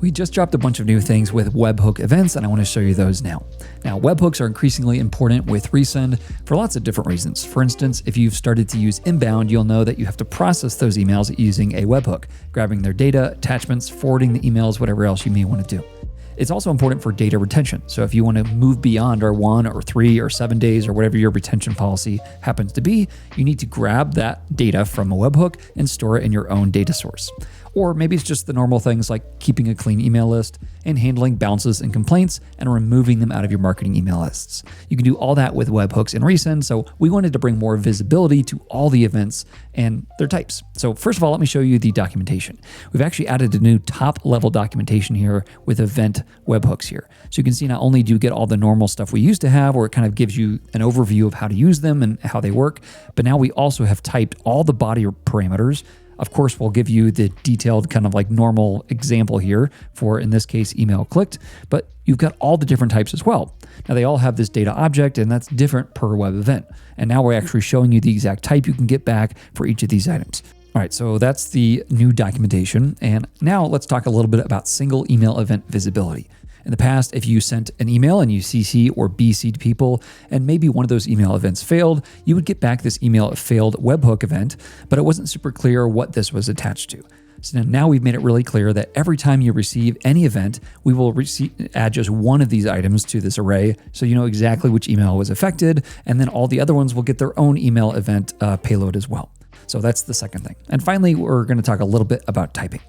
We just dropped a bunch of new things with webhook events, and I want to show you those now. Now, webhooks are increasingly important with resend for lots of different reasons. For instance, if you've started to use inbound, you'll know that you have to process those emails using a webhook, grabbing their data, attachments, forwarding the emails, whatever else you may want to do. It's also important for data retention. So if you want to move beyond our 1 or 3 or 7 days or whatever your retention policy happens to be, you need to grab that data from a webhook and store it in your own data source. Or maybe it's just the normal things like keeping a clean email list and handling bounces and complaints and removing them out of your marketing email lists. You can do all that with webhooks and resend. So we wanted to bring more visibility to all the events and their types. So first of all, let me show you the documentation. We've actually added a new top level documentation here with event webhooks here. So you can see not only do you get all the normal stuff we used to have, where it kind of gives you an overview of how to use them and how they work, but now we also have typed all the body parameters. Of course, we'll give you the detailed kind of like normal example here for, in this case, email clicked, but you've got all the different types as well. Now they all have this data object and that's different per web event. And now we're actually showing you the exact type you can get back for each of these items. All right, so that's the new documentation. And now let's talk a little bit about single email event visibility. In the past, if you sent an email and you CC or BC'd people, and maybe one of those email events failed, you would get back this email failed webhook event, but it wasn't super clear what this was attached to. So now we've made it really clear that every time you receive any event, we will add just one of these items to this array, so you know exactly which email was affected, and then all the other ones will get their own email event payload as well. So that's the second thing. And finally, we're going to talk a little bit about typing.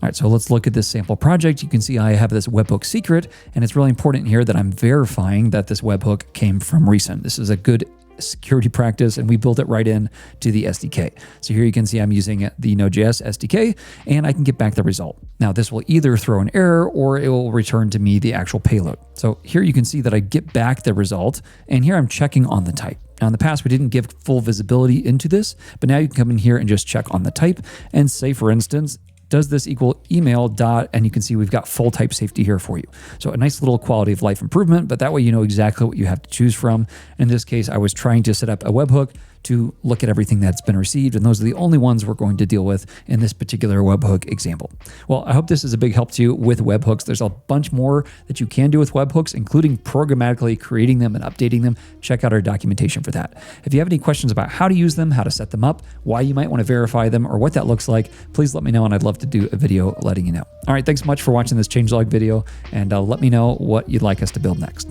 All right, so let's look at this sample project. You can see I have this webhook secret, and it's really important here that I'm verifying that this webhook came from recent. This is a good security practice, and we built it right in to the SDK. So here you can see I'm using the Node.js SDK, and I can get back the result. Now this will either throw an error or it will return to me the actual payload. So here you can see that I get back the result, and here I'm checking on the type. Now in the past, we didn't give full visibility into this, but now you can come in here and just check on the type and say, for instance, does this equal email dot, and you can see we've got full type safety here for you. So a nice little quality of life improvement, but that way you know exactly what you have to choose from. In this case, I was trying to set up a webhook to look at everything that's been received, and those are the only ones we're going to deal with in this particular webhook example. Well, I hope this is a big help to you with webhooks. There's a bunch more that you can do with webhooks, including programmatically creating them and updating them. Check out our documentation for that. If you have any questions about how to use them, how to set them up, why you might want to verify them, or what that looks like, please let me know, and I'd love to do a video letting you know. All right, thanks so much for watching this changelog video, and let me know what you'd like us to build next.